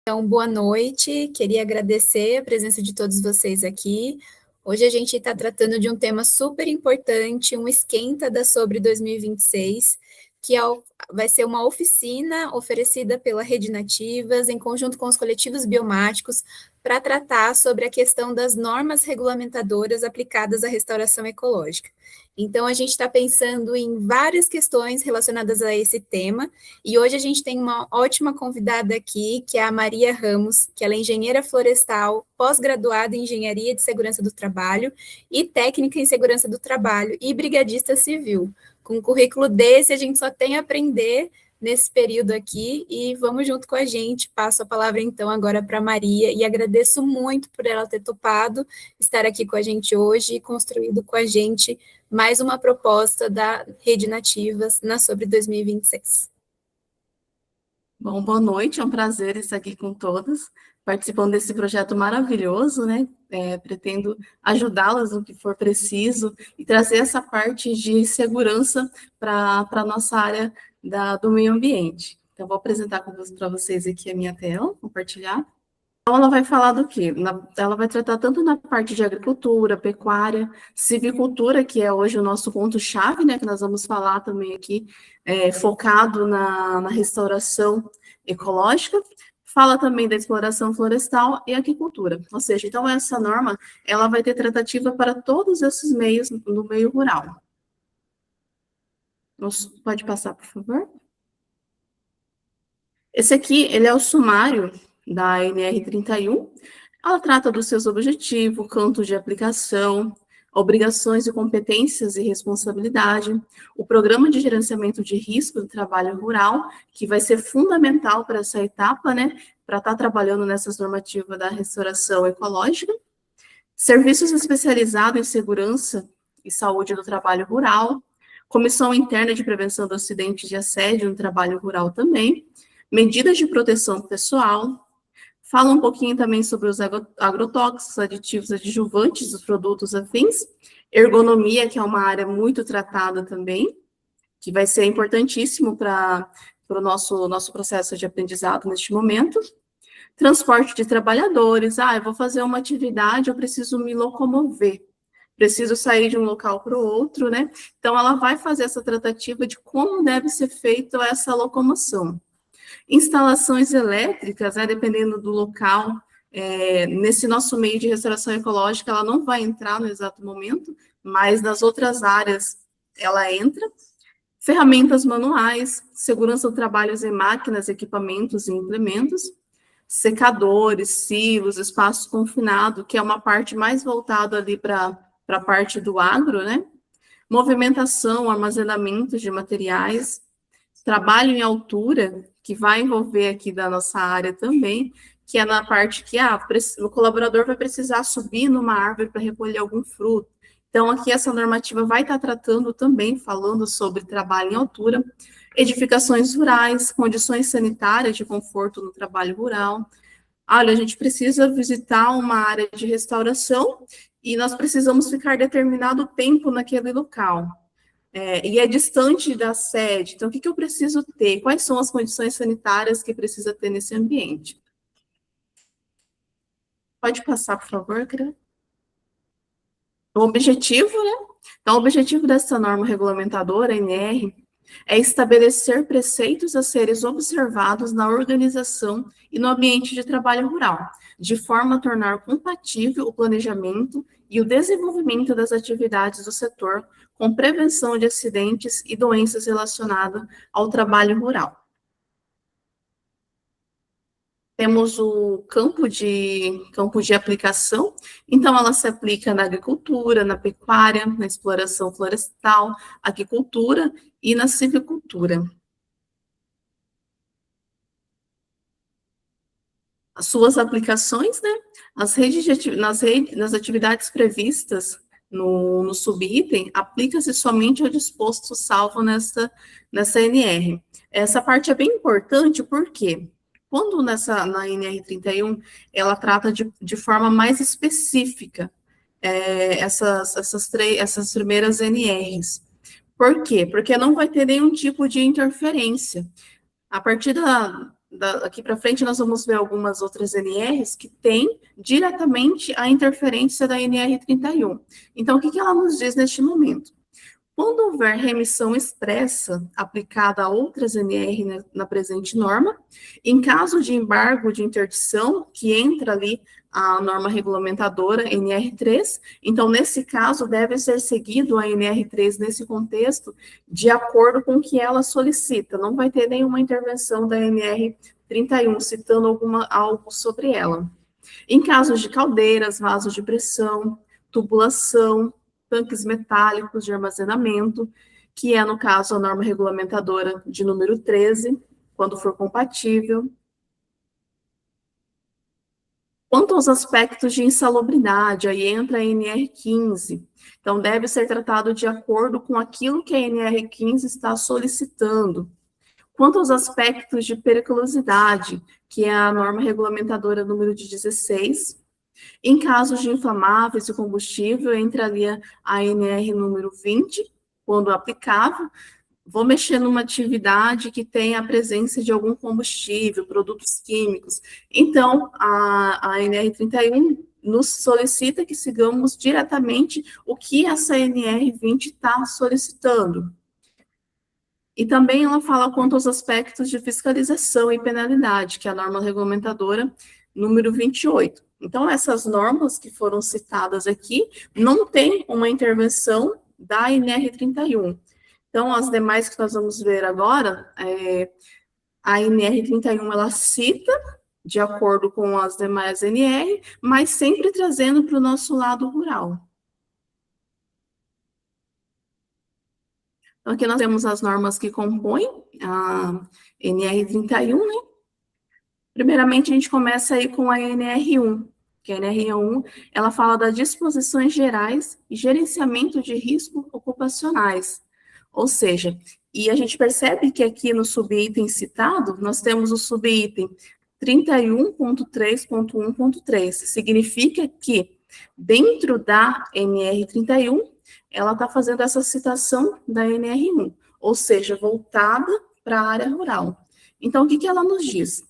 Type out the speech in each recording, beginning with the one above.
Então, boa noite, queria agradecer a presença de todos vocês aqui. Hoje a gente está tratando de um tema super importante, um esquenta da Sobre 2026, que vai ser uma oficina oferecida pela Rede Nativas, em conjunto com os coletivos biomáticos, para tratar sobre a questão das normas regulamentadoras aplicadas à restauração ecológica. Então, a gente está pensando em várias questões relacionadas a esse tema, e hoje a gente tem uma ótima convidada aqui, que é a Maria Ramos, que ela é engenheira florestal, pós-graduada em Engenharia de Segurança do Trabalho e técnica em Segurança do Trabalho e brigadista civil. Com um currículo desse, a gente só tem a aprender nesse período aqui, e vamos junto com a gente. Passo a palavra, então, agora para a Maria, e agradeço muito por ela ter topado estar aqui com a gente hoje e construído com a gente mais uma proposta da Rede Nativas na Sobre 2026. Bom, boa noite, é um prazer estar aqui com todos, participando desse projeto maravilhoso, né? Pretendo ajudá-las no que for preciso e trazer essa parte de segurança para a nossa área do meio ambiente. Então, vou apresentar para vocês aqui a minha tela, compartilhar. Então, ela vai falar do quê? Ela vai tratar tanto na parte de agricultura, pecuária, silvicultura, que é hoje o nosso ponto-chave, né? Que nós vamos falar também aqui, focado na restauração ecológica. Fala também da exploração florestal e aquicultura. Ou seja, então essa norma, ela vai ter tratativa para todos esses meios no meio rural. Pode passar, por favor? Esse aqui, ele é o sumário da NR31. Ela trata dos seus objetivos, campos de aplicação, obrigações e competências e responsabilidade, o programa de gerenciamento de risco do trabalho rural, que vai ser fundamental para essa etapa, né, para estar trabalhando nessas normativas da restauração ecológica, serviços especializados em segurança e saúde do trabalho rural, comissão interna de prevenção do acidente de assédio no trabalho rural também, medidas de proteção pessoal. Fala um pouquinho também sobre os agrotóxicos, aditivos, adjuvantes dos produtos afins, ergonomia, que é uma área muito tratada também, que vai ser importantíssimo para o nosso processo de aprendizado neste momento. Transporte de trabalhadores, eu vou fazer uma atividade, eu preciso me locomover, preciso sair de um local para o outro, né? Então, ela vai fazer essa tratativa de como deve ser feita essa locomoção. Instalações elétricas, dependendo do local, nesse nosso meio de restauração ecológica, ela não vai entrar no exato momento, mas nas outras áreas ela entra. Ferramentas manuais, segurança do trabalho em máquinas, equipamentos e implementos, secadores, silos, espaço confinado, que é uma parte mais voltada ali para a parte do agro, né? Movimentação, armazenamento de materiais, trabalho em altura, que vai envolver aqui da nossa área também, que é na parte que o colaborador vai precisar subir numa árvore para recolher algum fruto. Então, aqui essa normativa vai estar tratando também, falando sobre trabalho em altura, edificações rurais, condições sanitárias de conforto no trabalho rural. Olha, a gente precisa visitar uma área de restauração e nós precisamos ficar determinado tempo naquele local. E é distante da sede, então o que eu preciso ter? Quais são as condições sanitárias que precisa ter nesse ambiente? Pode passar, por favor, Cris? O objetivo, né? Então, o objetivo dessa norma regulamentadora, NR, é estabelecer preceitos a serem observados na organização e no ambiente de trabalho rural, de forma a tornar compatível o planejamento e o desenvolvimento das atividades do setor com prevenção de acidentes e doenças relacionadas ao trabalho rural. Temos o campo de aplicação, então ela se aplica na agricultura, na pecuária, na exploração florestal, aquicultura e na silvicultura. As suas aplicações, né? Nas atividades previstas no subitem, aplica-se somente ao disposto salvo nessa NR. Essa parte é bem importante, porque quando na NR31, ela trata de forma mais específica essas primeiras NRs. Por quê? Porque não vai ter nenhum tipo de interferência. A partir Aqui para frente nós vamos ver algumas outras NRs que têm diretamente a interferência da NR31. Então, o que ela nos diz neste momento? Quando houver remissão expressa aplicada a outras NR na presente norma, em caso de embargo de interdição, que entra ali a norma regulamentadora NR3, então, nesse caso, deve ser seguido a NR3 nesse contexto, de acordo com o que ela solicita. Não vai ter nenhuma intervenção da NR31, citando algo sobre ela. Em casos de caldeiras, vasos de pressão, tubulação, tanques metálicos de armazenamento, que é, no caso, a norma regulamentadora de número 13, quando for compatível. Quanto aos aspectos de insalubridade, aí entra a NR15. Então, deve ser tratado de acordo com aquilo que a NR15 está solicitando. Quanto aos aspectos de periculosidade, que é a norma regulamentadora número 16, em casos de inflamáveis e combustível, entraria a NR número 20, quando aplicável. Vou mexer numa atividade que tem a presença de algum combustível, produtos químicos. Então, a NR31 nos solicita que sigamos diretamente o que essa NR20 está solicitando. E também ela fala quanto aos aspectos de fiscalização e penalidade, que é a norma regulamentadora número 28. Então, essas normas que foram citadas aqui não tem uma intervenção da NR31. Então, as demais que nós vamos ver agora, a NR31 ela cita de acordo com as demais NR, mas sempre trazendo para o nosso lado rural. Então, aqui nós temos as normas que compõem a NR31, né? Primeiramente, a gente começa aí com a NR1, que a NR1, ela fala das disposições gerais e gerenciamento de riscos ocupacionais. Ou seja, e a gente percebe que aqui no subitem citado, nós temos o subitem 31.3.1.3. Significa que, dentro da NR31, ela está fazendo essa citação da NR1, ou seja, voltada para a área rural. Então, o que ela nos diz?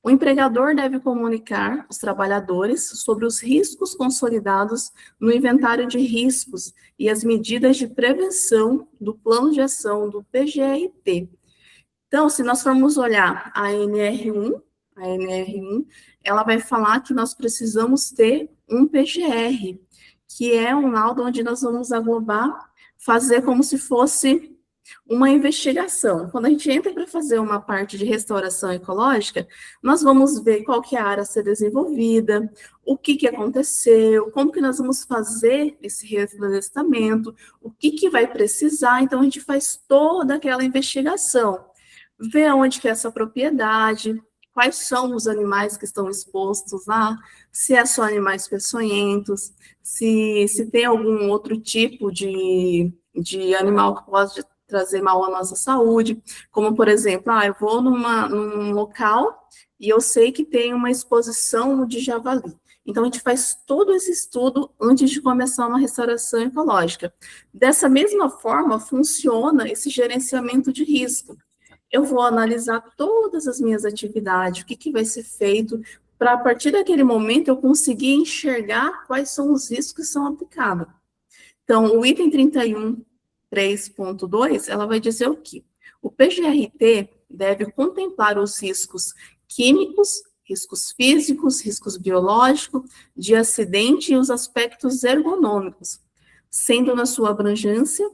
O empregador deve comunicar aos trabalhadores sobre os riscos consolidados no inventário de riscos e as medidas de prevenção do plano de ação do PGRT. Então, se nós formos olhar a NR1, ela vai falar que nós precisamos ter um PGR, que é um laudo onde nós vamos aglobar, fazer como se fosse uma investigação. Quando a gente entra para fazer uma parte de restauração ecológica, nós vamos ver qual que é a área a ser desenvolvida, o que aconteceu, como que nós vamos fazer esse reflorestamento, o que vai precisar. Então, a gente faz toda aquela investigação, vê onde que é essa propriedade, quais são os animais que estão expostos lá, se é só animais peçonhentos, se tem algum outro tipo de animal que pode trazer mal à nossa saúde, como, por exemplo, eu vou num local e eu sei que tem uma exposição de javali. Então, a gente faz todo esse estudo antes de começar uma restauração ecológica. Dessa mesma forma, funciona esse gerenciamento de risco. Eu vou analisar todas as minhas atividades, o que vai ser feito, para, a partir daquele momento, eu conseguir enxergar quais são os riscos que são aplicados. Então, o item 31.3.2, ela vai dizer o quê? O PGRT deve contemplar os riscos químicos, riscos físicos, riscos biológicos, de acidente e os aspectos ergonômicos, sendo na sua abrangência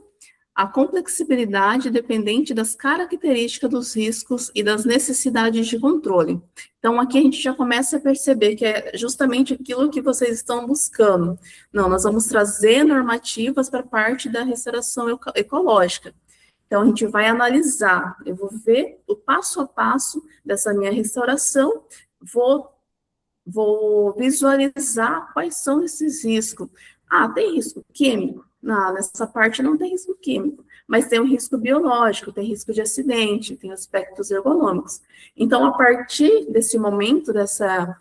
a complexibilidade dependente das características dos riscos e das necessidades de controle. Então, aqui a gente já começa a perceber que é justamente aquilo que vocês estão buscando. Não, nós vamos trazer normativas para a parte da restauração ecológica. Então, a gente vai analisar, eu vou ver o passo a passo dessa minha restauração, vou visualizar quais são esses riscos. Tem risco químico? Não, nessa parte não tem risco químico, mas tem um risco biológico, tem risco de acidente, tem aspectos ergonômicos. Então, a partir desse momento, dessa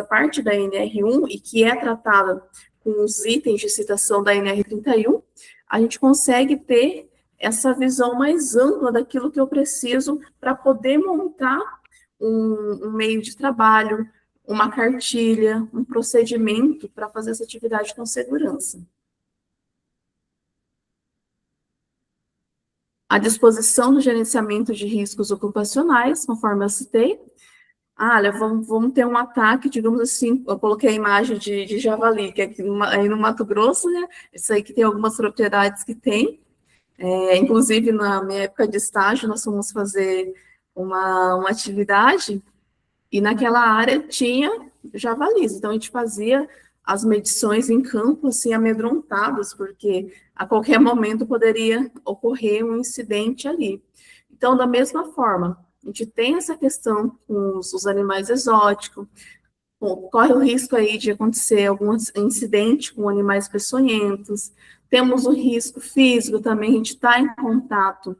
parte da NR1, e que é tratada com os itens de citação da NR31, a gente consegue ter essa visão mais ampla daquilo que eu preciso para poder montar um meio de trabalho, uma cartilha, um procedimento para fazer essa atividade com segurança. A disposição do gerenciamento de riscos ocupacionais, conforme eu citei. Olha, vamos ter um ataque, digamos assim, eu coloquei a imagem de javali, que é aqui aí no Mato Grosso, né? Isso aí que tem algumas propriedades que tem. Inclusive, na minha época de estágio, nós fomos fazer uma atividade e naquela área tinha javalis. Então, a gente fazia as medições em campo, assim, amedrontados, porque a qualquer momento poderia ocorrer um incidente ali. Então, da mesma forma, a gente tem essa questão com os animais exóticos, corre o risco aí de acontecer algum incidente com animais peçonhentos, temos o risco físico também, a gente está em contato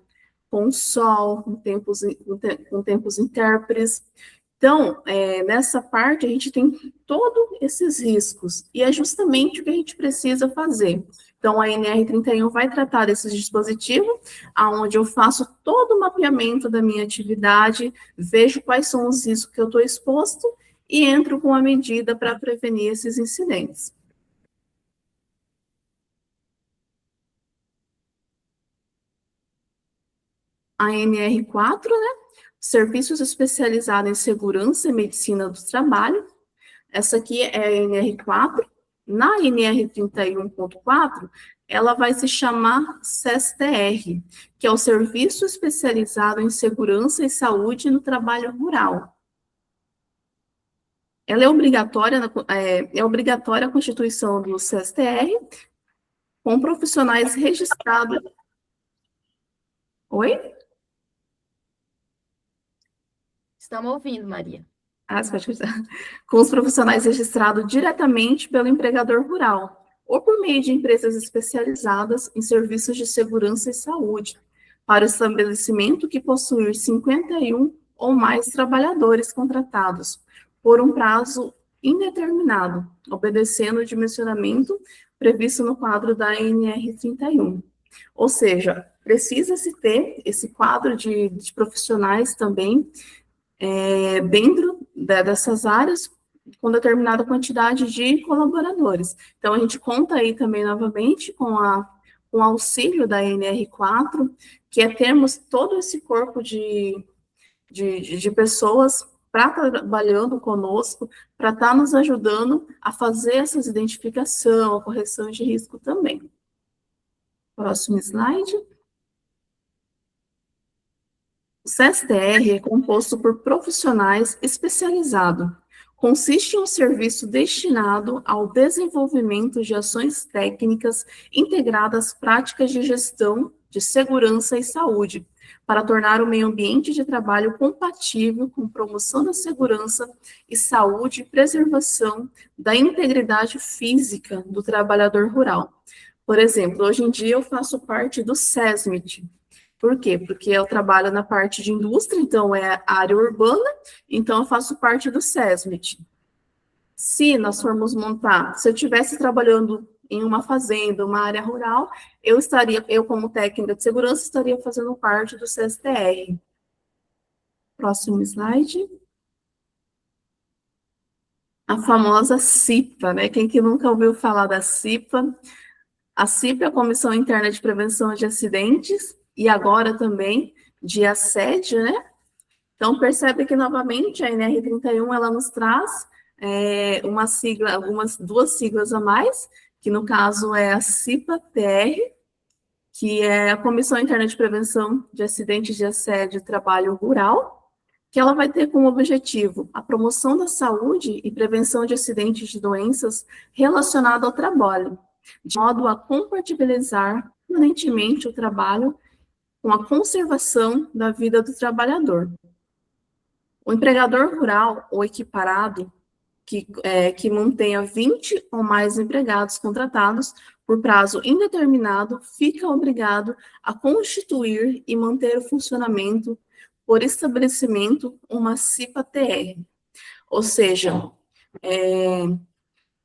com o sol, com tempos intérpretes. Então, nessa parte, a gente tem todos esses riscos, e é justamente o que a gente precisa fazer. Então, a NR31 vai tratar desses dispositivos, onde eu faço todo o mapeamento da minha atividade, vejo quais são os riscos que eu estou exposto, e entro com a medida para prevenir esses incidentes. A NR4, né? Serviços especializados em segurança e medicina do trabalho. Essa aqui é a NR4. Na NR31.4, ela vai se chamar SESTR, que é o Serviço Especializado em Segurança e Saúde no Trabalho Rural. Ela é obrigatória a constituição do SESTR com profissionais registrados. Oi? Estamos ouvindo, Maria. Você pode continuar. Com os profissionais registrados diretamente pelo empregador rural, ou por meio de empresas especializadas em serviços de segurança e saúde, para o estabelecimento que possuir 51 ou mais trabalhadores contratados, por um prazo indeterminado, obedecendo o dimensionamento previsto no quadro da NR31. Ou seja, precisa-se ter esse quadro de profissionais também dentro dessas áreas com determinada quantidade de colaboradores. Então, a gente conta aí também, novamente, com o auxílio da NR4, que é termos todo esse corpo de pessoas trabalhando conosco, para estar nos ajudando a fazer essas identificação, a correção de risco também. Próximo slide. O CSTR é composto por profissionais especializados. Consiste em um serviço destinado ao desenvolvimento de ações técnicas integradas práticas de gestão, de segurança e saúde, para tornar o meio ambiente de trabalho compatível com promoção da segurança e saúde e preservação da integridade física do trabalhador rural. Por exemplo, hoje em dia eu faço parte do SESMIT. Por quê? Porque eu trabalho na parte de indústria, então é área urbana, então eu faço parte do SESMIT. Se nós formos montar, se eu estivesse trabalhando em uma fazenda, uma área rural, eu como técnica de segurança, estaria fazendo parte do CSTR. Próximo slide. A famosa CIPA, né? Quem que nunca ouviu falar da CIPA? A CIPA é a Comissão Interna de Prevenção de Acidentes, e agora também de assédio, né? Então, percebe que, novamente, a NR31, ela nos traz uma sigla, duas siglas a mais, que no caso é a CIPA-TR, que é a Comissão Interna de Prevenção de Acidentes de Assédio e Trabalho Rural, que ela vai ter como objetivo a promoção da saúde e prevenção de acidentes de doenças relacionadas ao trabalho, de modo a compatibilizar permanentemente o trabalho com a conservação da vida do trabalhador. O empregador rural ou equiparado, que mantenha 20 ou mais empregados contratados por prazo indeterminado, fica obrigado a constituir e manter o funcionamento por estabelecimento uma CIPA-TR. Ou seja,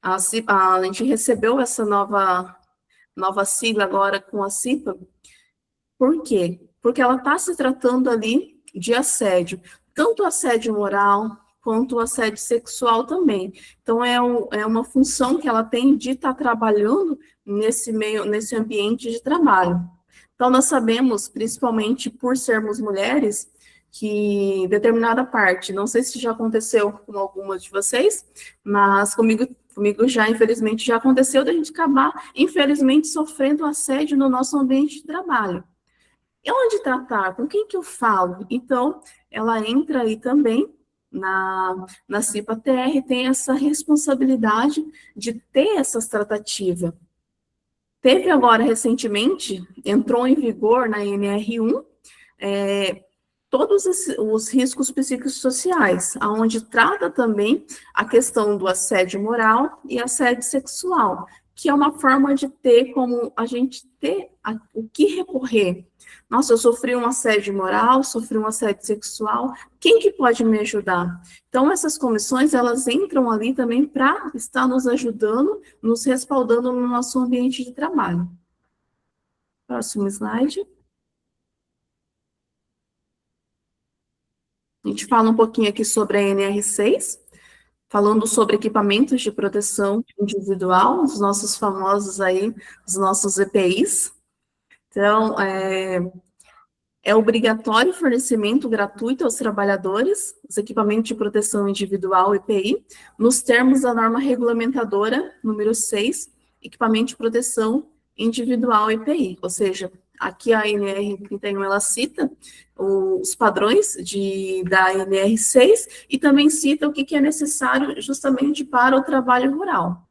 a gente recebeu essa nova sigla agora com a CIPA. Por quê? Porque ela está se tratando ali de assédio. tanto o assédio moral quanto o assédio sexual também. Então, é uma função que ela tem de estar trabalhando nesse ambiente de trabalho. Então, nós sabemos, principalmente por sermos mulheres, que determinada parte, não sei se já aconteceu com algumas de vocês, mas comigo já, infelizmente, já aconteceu da gente acabar, infelizmente, sofrendo assédio no nosso ambiente de trabalho. E onde tratar? Com quem que eu falo? Então, ela entra aí também na CIPA-TR, tem essa responsabilidade de ter essas tratativas. Teve agora, recentemente, entrou em vigor na NR1, todos os riscos psicossociais, onde trata também a questão do assédio moral e assédio sexual, que é uma forma de ter como a gente ter o que recorrer. Nossa, eu sofri um assédio moral, sofri um assédio sexual, quem que pode me ajudar? Então, essas comissões, elas entram ali também para estar nos ajudando, nos respaldando no nosso ambiente de trabalho. Próximo slide. A gente fala um pouquinho aqui sobre a NR6, falando sobre equipamentos de proteção individual, os nossos famosos aí, os nossos EPIs. Então, é obrigatório o fornecimento gratuito aos trabalhadores, os equipamentos de proteção individual, EPI, nos termos da norma regulamentadora número 6, equipamento de proteção individual, EPI, ou seja, aqui a NR31, ela cita os padrões da NR6 e também cita o que é necessário justamente para o trabalho rural.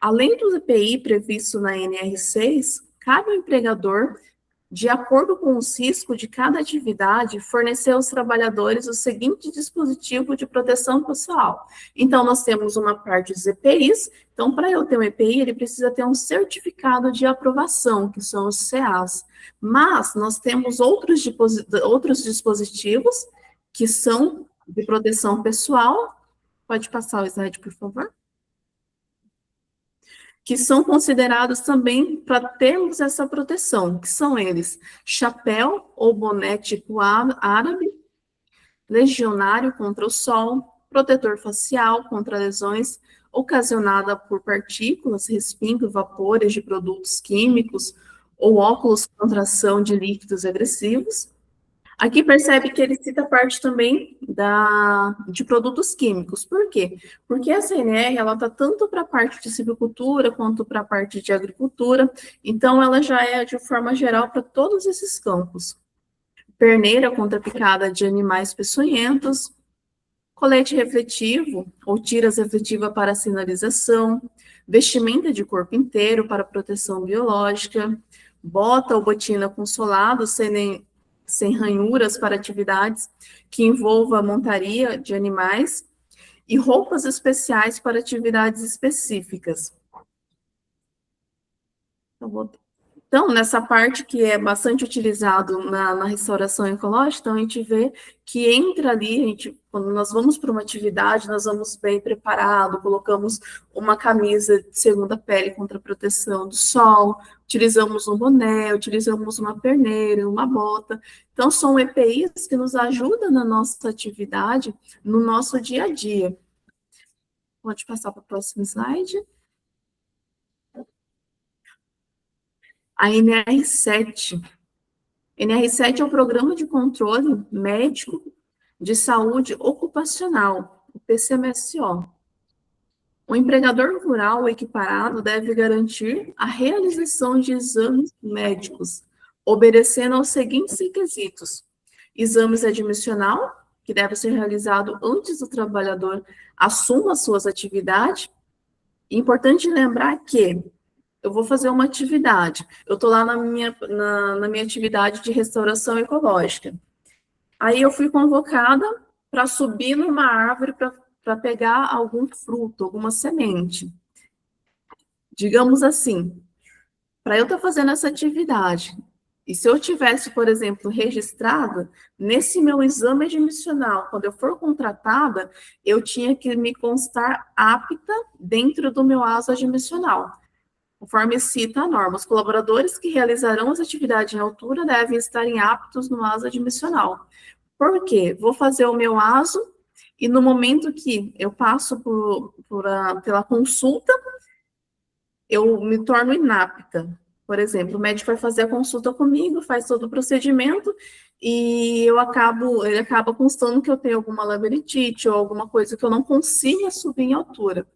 Além do EPI previsto na NR6, cabe ao empregador, de acordo com os riscos de cada atividade, fornecer aos trabalhadores o seguinte dispositivo de proteção pessoal. Então, nós temos uma parte dos EPIs. Então, para eu ter um EPI, ele precisa ter um certificado de aprovação, que são os CAs. Mas nós temos outros dispositivos que são de proteção pessoal. Pode passar o slide, por favor? Que são considerados também para termos essa proteção, que são eles: chapéu ou boné tipo árabe, legionário contra o sol, protetor facial contra lesões ocasionadas por partículas, respingos, vapores de produtos químicos ou óculos contra ação de líquidos agressivos. Aqui percebe que ele cita parte também de produtos químicos. Por quê? Porque a CNR, ela está tanto para a parte de silvicultura quanto para a parte de agricultura, então ela já é de forma geral para todos esses campos. Perneira contra picada de animais peçonhentos, colete refletivo ou tiras refletiva para sinalização, vestimenta de corpo inteiro para proteção biológica, bota ou botina com solado sem ranhuras para atividades que envolva montaria de animais e roupas especiais para atividades específicas. Então, nessa parte que é bastante utilizado na restauração ecológica, então a gente vê que entra ali, quando nós vamos para uma atividade, nós vamos bem preparado, colocamos uma camisa de segunda pele contra a proteção do sol, utilizamos um boné, utilizamos uma perneira, uma bota. Então, são EPIs que nos ajudam na nossa atividade, no nosso dia a dia. Pode passar para o próximo slide. A NR7. NR7 é o Programa de Controle Médico de Saúde Ocupacional, o PCMSO. O empregador rural equiparado deve garantir a realização de exames médicos, obedecendo aos seguintes requisitos: exames admissional, que deve ser realizado antes do trabalhador assuma suas atividades. Importante lembrar que eu vou fazer uma atividade, eu estou lá na minha atividade de restauração ecológica. Aí eu fui convocada para subir numa árvore para pegar algum fruto, alguma semente. Digamos assim, para eu estar fazendo essa atividade, e se eu tivesse, por exemplo, registrado nesse meu exame admissional, quando eu for contratada, eu tinha que me constar apta dentro do meu aso admissional. Conforme cita a norma, os colaboradores que realizarão as atividades em altura devem estar aptos no aso admissional. Por quê? Vou fazer o meu ASO e no momento que eu passo pela consulta, eu me torno inapta. Por exemplo, o médico vai fazer a consulta comigo, faz todo o procedimento e ele acaba constando que eu tenho alguma labirintite ou alguma coisa que eu não consiga subir em altura.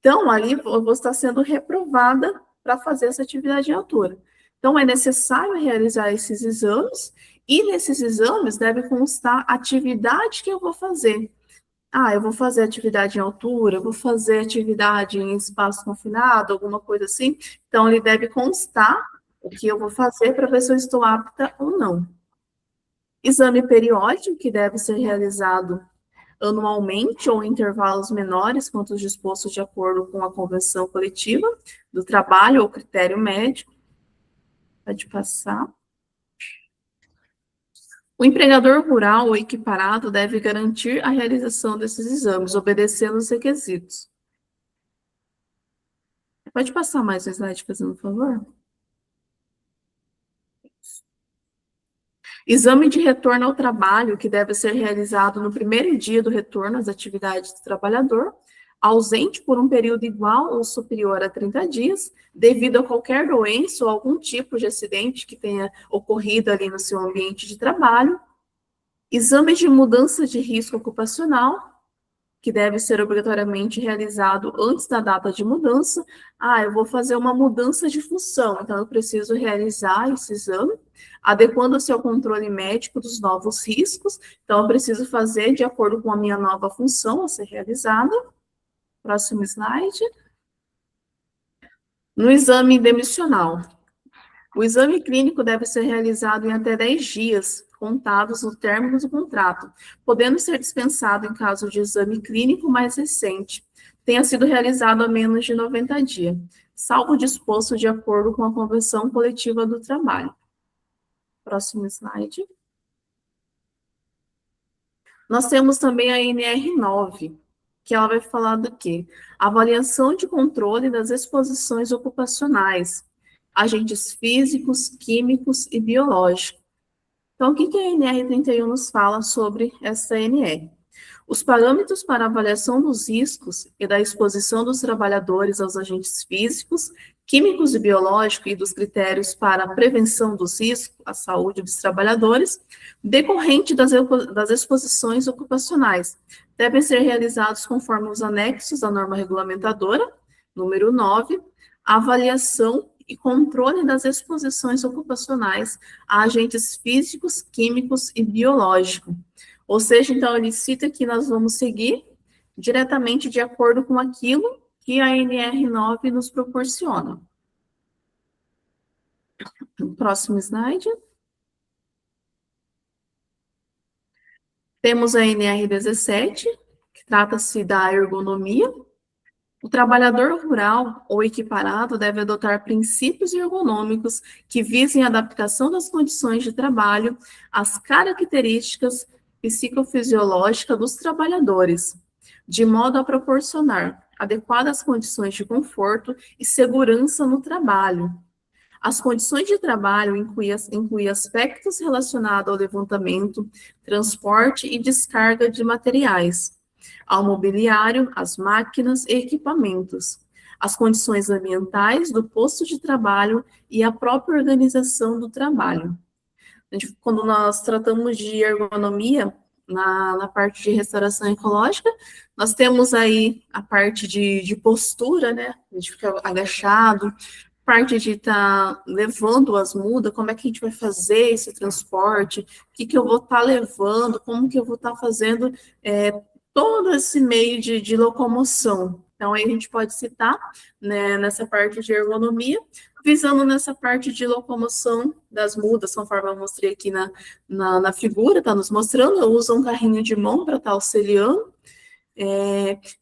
Então, ali eu vou estar sendo reprovada para fazer essa atividade em altura. Então, é necessário realizar esses exames e nesses exames deve constar a atividade que eu vou fazer. Ah, eu vou fazer atividade em altura, eu vou fazer atividade em espaço confinado, alguma coisa assim. Então, ele deve constar o que eu vou fazer para ver se eu estou apta ou não. Exame periódico, que deve ser realizado anualmente ou em intervalos menores, quanto disposto de acordo com a convenção coletiva do trabalho ou critério médico. Pode passar. O empregador rural ou equiparado deve garantir a realização desses exames, obedecendo os requisitos. Pode passar mais um slide, fazendo um favor? Exame de retorno ao trabalho, que deve ser realizado no primeiro dia do retorno às atividades do trabalhador, ausente por um período igual ou superior a 30 dias, devido a qualquer doença ou algum tipo de acidente que tenha ocorrido ali no seu ambiente de trabalho. Exame de mudança de risco ocupacional, que deve ser obrigatoriamente realizado antes da data de mudança. Ah, eu vou fazer uma mudança de função, então eu preciso realizar esse exame, adequando-se ao controle médico dos novos riscos, então eu preciso fazer de acordo com a minha nova função a ser realizada. Próximo slide. No exame demissional, o exame clínico deve ser realizado em até 10 dias, contados no término do contrato, podendo ser dispensado em caso de exame clínico mais recente, tenha sido realizado há menos de 90 dias, salvo disposto de acordo com a Convenção Coletiva do Trabalho. Próximo slide. Nós temos também a NR9, que ela vai falar do quê? Avaliação de controle das exposições ocupacionais, agentes físicos, químicos e biológicos. Então, o que a NR31 nos fala sobre essa NR? Os parâmetros para avaliação dos riscos e da exposição dos trabalhadores aos agentes físicos, químicos e biológicos e dos critérios para a prevenção dos riscos à saúde dos trabalhadores, decorrente das exposições ocupacionais, devem ser realizados conforme os anexos da norma regulamentadora, número 9, avaliação e controle das exposições ocupacionais a agentes físicos, químicos e biológicos. Ou seja, então, ele cita que nós vamos seguir diretamente de acordo com aquilo que a NR9 nos proporciona. Próximo slide. Temos a NR17, que trata-se da ergonomia. O trabalhador rural ou equiparado deve adotar princípios ergonômicos que visem a adaptação das condições de trabalho às características psicofisiológicas dos trabalhadores, de modo a proporcionar adequadas condições de conforto e segurança no trabalho. As condições de trabalho incluem aspectos relacionados ao levantamento, transporte e descarga de materiais, ao mobiliário, às máquinas e equipamentos, as condições ambientais do posto de trabalho e a própria organização do trabalho. Quando nós tratamos de ergonomia, na parte de restauração ecológica, nós temos aí a parte de postura, né? A gente fica agachado, parte de estar levando as mudas, como é que a gente vai fazer esse transporte, o que eu vou estar levando, como que eu vou estar fazendo todo esse meio de locomoção. Então, aí a gente pode citar, né, nessa parte de ergonomia, visando nessa parte de locomoção das mudas, conforme eu mostrei aqui na figura, está nos mostrando, eu uso um carrinho de mão para estar auxiliando.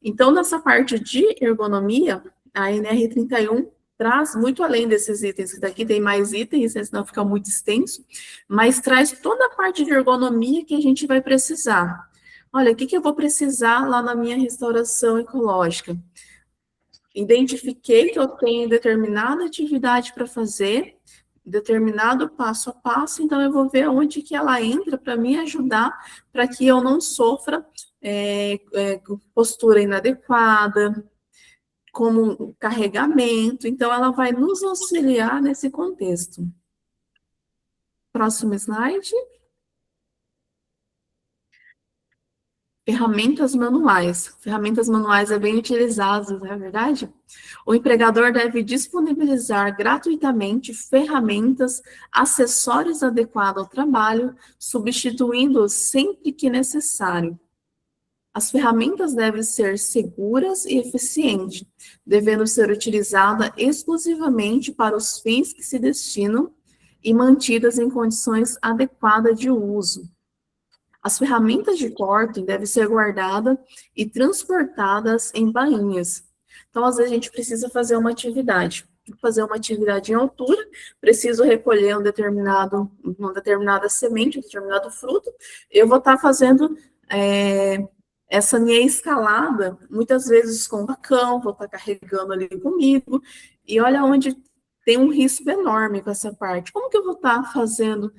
Então, nessa parte de ergonomia, a NR31 traz muito além desses itens, que daqui tem mais itens, senão fica muito extenso, mas traz toda a parte de ergonomia que a gente vai precisar. Olha, o que eu vou precisar lá na minha restauração ecológica? Identifiquei que eu tenho determinada atividade para fazer, determinado passo a passo, então eu vou ver onde que ela entra para me ajudar, para que eu não sofra postura inadequada, como carregamento, então ela vai nos auxiliar nesse contexto. Próximo slide. Ferramentas manuais. Ferramentas manuais é bem utilizado, não é verdade? O empregador deve disponibilizar gratuitamente ferramentas, acessórios adequados ao trabalho, substituindo-os sempre que necessário. As ferramentas devem ser seguras e eficientes, devendo ser utilizadas exclusivamente para os fins que se destinam e mantidas em condições adequadas de uso. As ferramentas de corte devem ser guardadas e transportadas em bainhas. Então, às vezes, a gente precisa fazer uma atividade. Fazer uma atividade em altura, preciso recolher uma determinada semente, um determinado fruto, eu vou estar fazendo essa minha escalada, muitas vezes com o bacão, vou estar carregando ali comigo, e olha onde tem um risco enorme com essa parte. Como que eu vou estar fazendo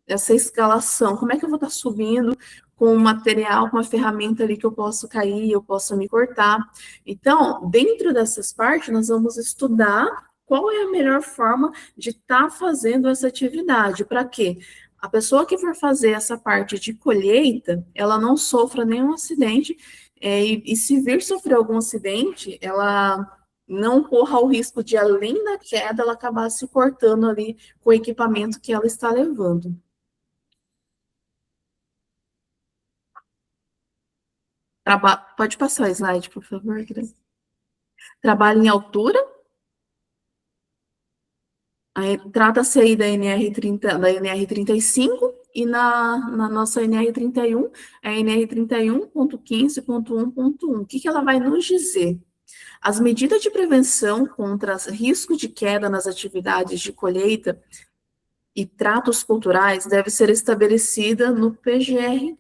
essa escalação? Como é que eu vou estar subindo com um material, com uma ferramenta ali que eu posso cair, eu posso me cortar? Então, dentro dessas partes, nós vamos estudar qual é a melhor forma de estar fazendo essa atividade. Para quê? A pessoa que for fazer essa parte de colheita, ela não sofra nenhum acidente, e se vir sofrer algum acidente, ela não corra o risco de, além da queda, ela acabar se cortando ali com o equipamento que ela está levando. Pode passar o slide, por favor, Grace. Trabalho em altura. Trata-se aí da NR35 e na nossa NR31, a NR31.15.1.1. O que ela vai nos dizer? As medidas de prevenção contra risco de queda nas atividades de colheita e tratos culturais devem ser estabelecida no PGR-TR,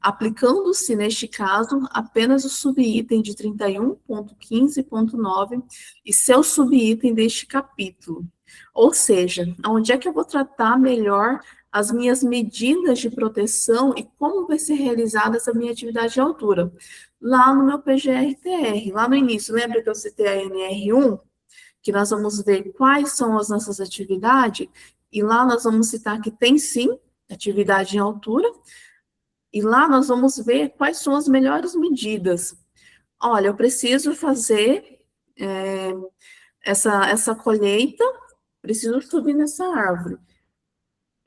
aplicando-se, neste caso, apenas o subitem de 31.15.9 e seu subitem deste capítulo. Ou seja, onde é que eu vou tratar melhor as minhas medidas de proteção e como vai ser realizada essa minha atividade de altura? Lá no meu PGR-TR, lá no início, lembra que eu citei a NR1? Que nós vamos ver quais são as nossas atividades, e lá nós vamos citar que tem sim atividade em altura, e lá nós vamos ver quais são as melhores medidas. Olha, eu preciso fazer essa colheita, preciso subir nessa árvore.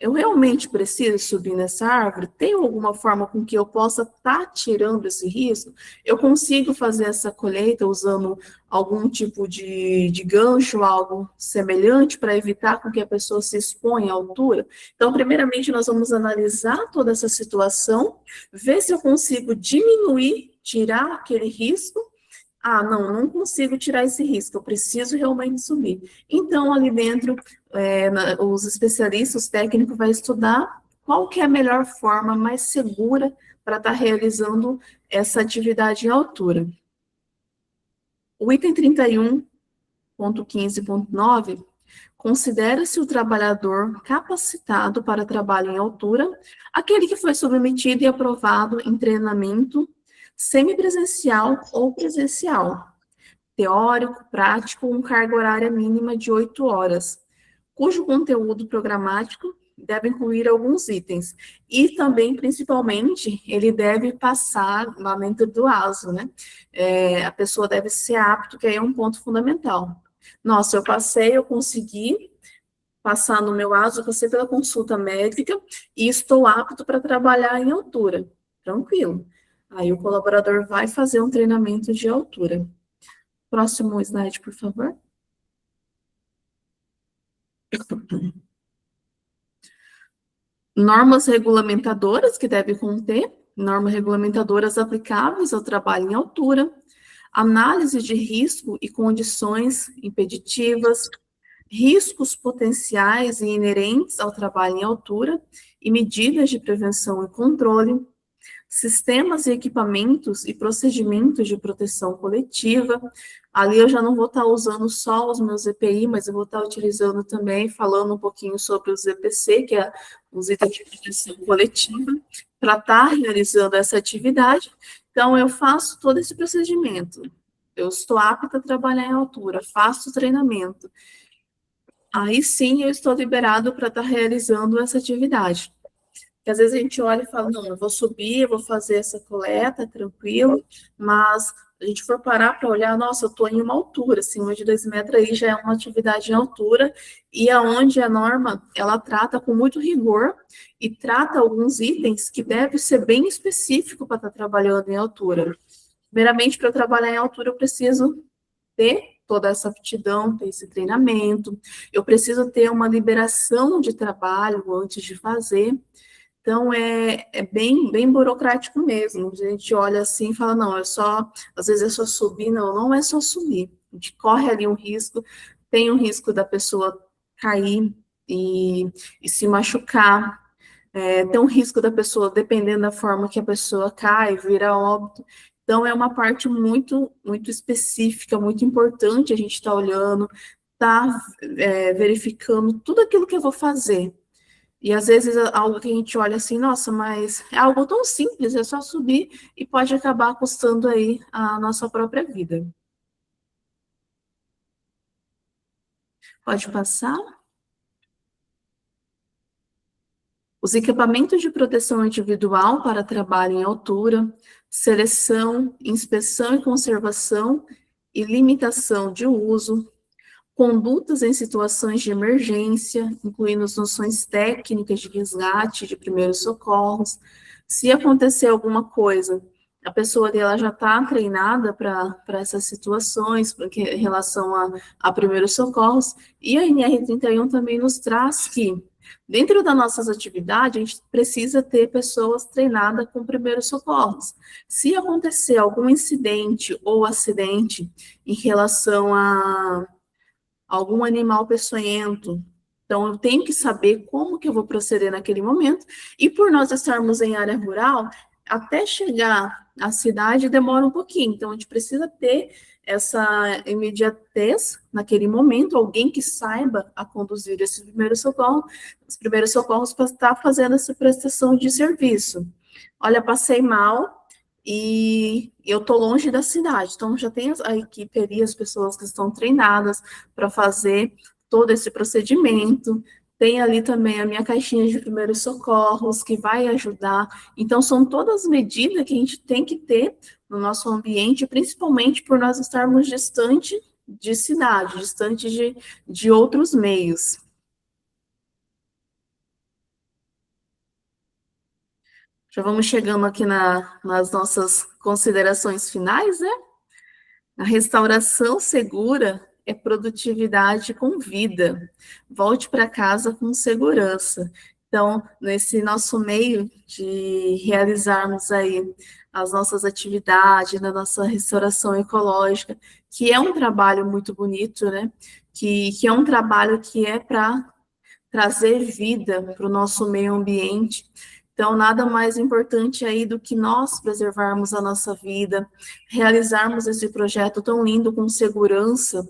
Eu realmente preciso subir nessa árvore? Tem alguma forma com que eu possa estar tirando esse risco? Eu consigo fazer essa colheita usando algum tipo de gancho, algo semelhante, para evitar com que a pessoa se exponha à altura? Então, primeiramente, nós vamos analisar toda essa situação, ver se eu consigo diminuir, tirar aquele risco. Ah, não consigo tirar esse risco, eu preciso realmente subir. Então, ali dentro, os especialistas, os técnicos, vão estudar qual que é a melhor forma mais segura para estar realizando essa atividade em altura. O item 31.15.9 considera-se o trabalhador capacitado para trabalho em altura, aquele que foi submetido e aprovado em treinamento semipresencial ou presencial, teórico, prático, com carga horária mínima de 8 horas, cujo conteúdo programático deve incluir alguns itens. E também, principalmente, ele deve passar lá dentro do ASO, né? A pessoa deve ser apto, que aí é um ponto fundamental. Nossa, eu passei, eu consegui passar no meu ASO, passei pela consulta médica e estou apto para trabalhar em altura. Tranquilo. Aí o colaborador vai fazer um treinamento de altura. Próximo slide, por favor. Normas regulamentadoras que devem conter, normas regulamentadoras aplicáveis ao trabalho em altura, análise de risco e condições impeditivas, riscos potenciais e inerentes ao trabalho em altura e medidas de prevenção e controle, sistemas e equipamentos e procedimentos de proteção coletiva. Ali eu já não vou estar usando só os meus EPI, mas eu vou estar utilizando também, falando um pouquinho sobre os EPC, que é os itens de proteção coletiva, para estar realizando essa atividade. Então, eu faço todo esse procedimento. Eu estou apta a trabalhar em altura, faço treinamento. Aí sim eu estou liberado para estar realizando essa atividade. Porque às vezes a gente olha e fala, não, eu vou subir, eu vou fazer essa coleta, tranquilo, mas a gente for parar para olhar, nossa, eu estou em uma altura, acima de 2 metros aí já é uma atividade em altura, e aonde a norma, ela trata com muito rigor, e trata alguns itens que deve ser bem específico para estar trabalhando em altura. Primeiramente, para eu trabalhar em altura, eu preciso ter toda essa aptidão, ter esse treinamento, eu preciso ter uma liberação de trabalho antes de fazer. Então, é bem burocrático mesmo. A gente olha assim e fala, não, às vezes é só subir. Não, não é só subir. A gente corre ali um risco, tem um risco da pessoa cair e se machucar, tem um risco da pessoa, dependendo da forma que a pessoa cai, vira óbito. Então, é uma parte muito específica, muito importante a gente estar olhando, tá verificando tudo aquilo que eu vou fazer. E às vezes algo que a gente olha assim, nossa, mas é algo tão simples, é só subir e pode acabar custando aí a nossa própria vida. Pode passar? Os equipamentos de proteção individual para trabalho em altura, seleção, inspeção e conservação e limitação de uso, condutas em situações de emergência, incluindo as noções técnicas de resgate, de primeiros socorros. Se acontecer alguma coisa, a pessoa dela já está treinada para essas situações, porque, em relação a primeiros socorros, e a NR31 também nos traz que, dentro das nossas atividades, a gente precisa ter pessoas treinadas com primeiros socorros. Se acontecer algum incidente ou acidente em relação a algum animal peçonhento. Então, eu tenho que saber como que eu vou proceder naquele momento. E por nós estarmos em área rural, até chegar à cidade demora um pouquinho. Então, a gente precisa ter essa imediatez naquele momento, alguém que saiba a conduzir esse primeiro socorro, os primeiros socorros para estar fazendo essa prestação de serviço. Olha, passei mal, e eu estou longe da cidade, então já tem a equipe ali, as pessoas que estão treinadas para fazer todo esse procedimento. Tem ali também a minha caixinha de primeiros socorros, que vai ajudar. Então, são todas medidas que a gente tem que ter no nosso ambiente, principalmente por nós estarmos distante de cidade, distante de outros meios. Já vamos chegando aqui nas nossas considerações finais, né? A restauração segura é produtividade com vida. Volte para casa com segurança. Então, nesse nosso meio de realizarmos aí as nossas atividades, na nossa restauração ecológica, que é um trabalho muito bonito, né? Que é um trabalho que é para trazer vida para o nosso meio ambiente. Então, nada mais importante aí do que nós preservarmos a nossa vida, realizarmos esse projeto tão lindo com segurança,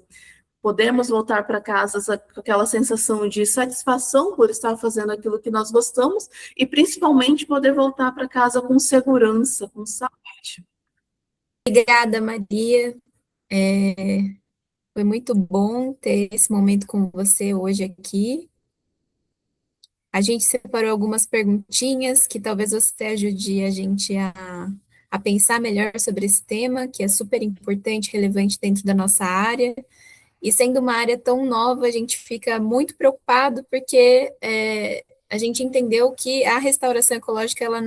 podemos voltar para casa com aquela sensação de satisfação por estar fazendo aquilo que nós gostamos e, principalmente, poder voltar para casa com segurança, com saúde. Obrigada, Maria. Foi muito bom ter esse momento com você hoje aqui. A gente separou algumas perguntinhas que talvez você ajude a gente a pensar melhor sobre esse tema, que é super importante, relevante dentro da nossa área. E sendo uma área tão nova, a gente fica muito preocupado porque a gente entendeu que a restauração ecológica ela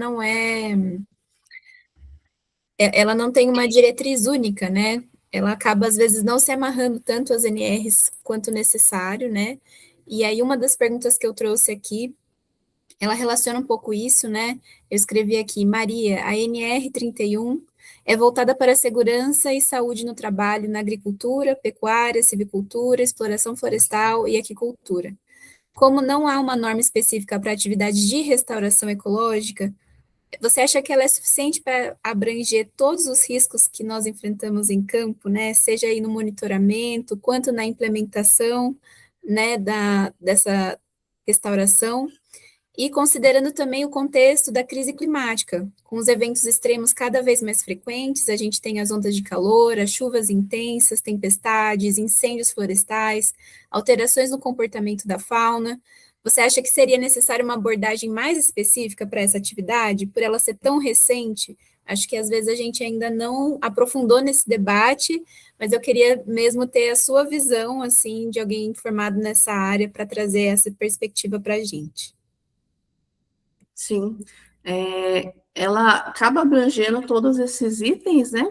não tem uma diretriz única, né? Ela acaba às vezes não se amarrando tanto às NRs quanto necessário, né? E aí uma das perguntas que eu trouxe aqui, ela relaciona um pouco isso, né? Eu escrevi aqui, Maria, a NR31 é voltada para a segurança e saúde no trabalho na agricultura, pecuária, silvicultura, exploração florestal e aquicultura. Como não há uma norma específica para atividades de restauração ecológica, Você acha que ela é suficiente para abranger todos os riscos que nós enfrentamos em campo, né? Seja aí no monitoramento, quanto na implementação, né, dessa restauração? E considerando também o contexto da crise climática, com os eventos extremos cada vez mais frequentes, a gente tem as ondas de calor, as chuvas intensas, tempestades, incêndios florestais, alterações no comportamento da fauna. Você acha que seria necessário uma abordagem mais específica para essa atividade, por ela ser tão recente? Acho que às vezes a gente ainda não aprofundou nesse debate, mas eu queria mesmo ter a sua visão, assim, de alguém informado nessa área para trazer essa perspectiva para a gente. Sim, ela acaba abrangendo todos esses itens, né?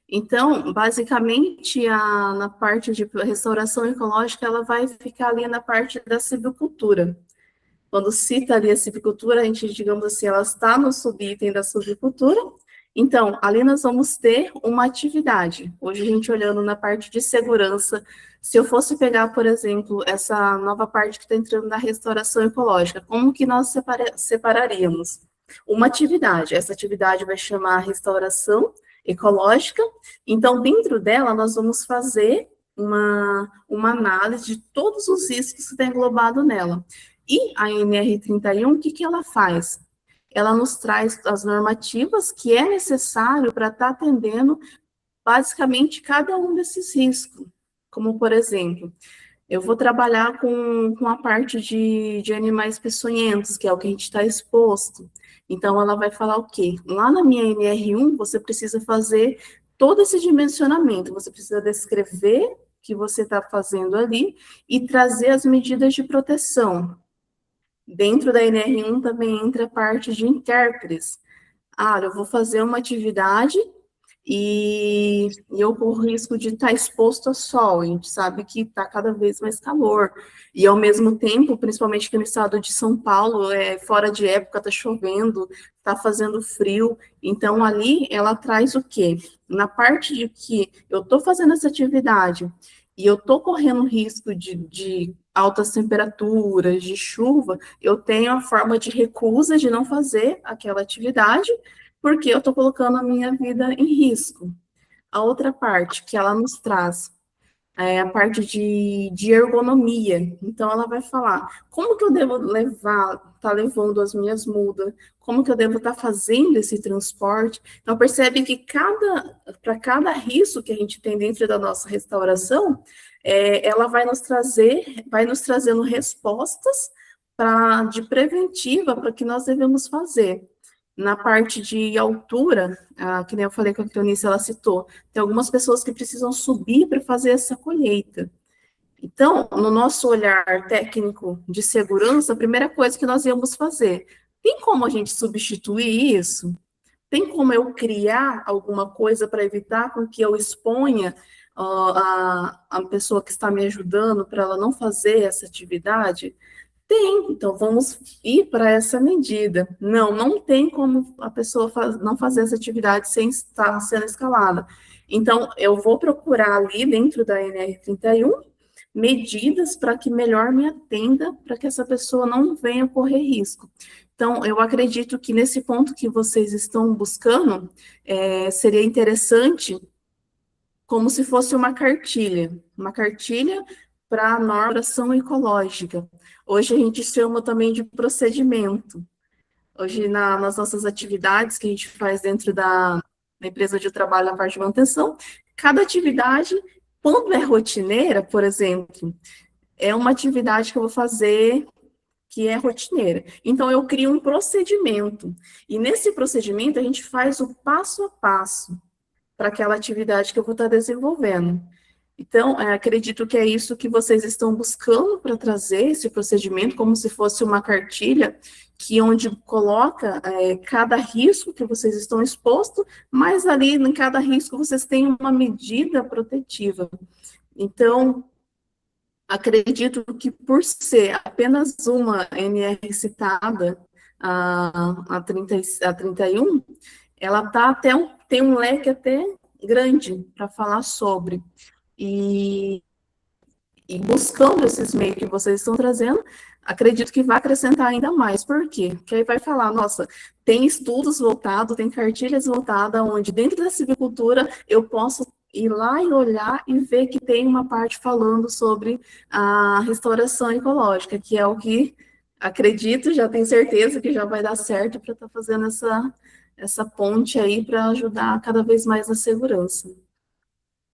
Então, basicamente, na parte de restauração ecológica, ela vai ficar ali na parte da silvicultura. Quando cita ali a silvicultura, a gente, digamos assim, ela está no subitem da silvicultura. Então, ali nós vamos ter uma atividade. Hoje, a gente olhando na parte de segurança, se eu fosse pegar, por exemplo, essa nova parte que está entrando na restauração ecológica, como que nós separaríamos? Uma atividade. Essa atividade vai chamar restauração ecológica. Então, dentro dela, nós vamos fazer uma análise de todos os riscos que está englobado nela. E a NR31, o que, que ela faz? Ela nos traz as normativas que é necessário para estar atendendo basicamente cada um desses riscos. Como, por exemplo, eu vou trabalhar com a parte de animais peçonhentos, que é o que a gente está exposto. Então, ela vai falar o quê? Lá na minha NR1, você precisa fazer todo esse dimensionamento, você precisa descrever o que você está fazendo ali e trazer as medidas de proteção. Dentro da NR1 também entra a parte de intérpretes. Eu vou fazer uma atividade e eu corro risco de estar exposto ao sol. A gente sabe que está cada vez mais calor. E, ao mesmo tempo, principalmente aqui no estado de São Paulo, fora de época, está chovendo, está fazendo frio. Então, ali, ela traz o quê? Na parte de que eu estou fazendo essa atividade e eu estou correndo risco de altas temperaturas, de chuva, eu tenho a forma de recusa de não fazer aquela atividade, porque eu estou colocando a minha vida em risco. A outra parte que ela nos traz é a parte de ergonomia. Então, ela vai falar como que eu devo tá levando as minhas mudas, como que eu devo estar fazendo esse transporte. Então, percebe que para cada risco que a gente tem dentro da nossa restauração, ela vai nos trazendo respostas de preventiva para que nós devemos fazer. Na parte de altura, que nem eu falei com a Cleonice, ela citou, tem algumas pessoas que precisam subir para fazer essa colheita. Então, no nosso olhar técnico de segurança, a primeira coisa que nós íamos fazer, tem como a gente substituir isso? Tem como eu criar alguma coisa para evitar com que eu exponha a pessoa que está me ajudando para ela não fazer essa atividade? Tem, então vamos ir para essa medida. Não tem como a pessoa não fazer essa atividade sem estar sendo escalada. Então, eu vou procurar ali dentro da NR31 medidas para que melhor me atenda, para que essa pessoa não venha correr risco. Então, eu acredito que nesse ponto que vocês estão buscando, seria interessante como se fosse uma cartilha para a normação ecológica. Hoje a gente chama também de procedimento. Hoje, nas nossas atividades que a gente faz dentro da empresa onde eu trabalho na parte de manutenção, cada atividade, quando é rotineira, por exemplo, é uma atividade que eu vou fazer que é rotineira. Então, eu crio um procedimento. E nesse procedimento, a gente faz o passo a passo para aquela atividade que eu vou estar desenvolvendo. Então, acredito que é isso que vocês estão buscando para trazer esse procedimento, como se fosse uma cartilha, que onde coloca cada risco que vocês estão expostos, mas ali em cada risco vocês têm uma medida protetiva. Então, acredito que por ser apenas uma NR citada, a 31, ela tem um leque até grande para falar sobre. E buscando esses meios que vocês estão trazendo, acredito que vai acrescentar ainda mais. Por quê? Porque aí vai falar, nossa, tem estudos voltados, tem cartilhas voltadas, onde dentro da silvicultura eu posso ir lá e olhar e ver que tem uma parte falando sobre a restauração ecológica, que é o que acredito, já tenho certeza que já vai dar certo para estar fazendo essa ponte aí para ajudar cada vez mais na segurança.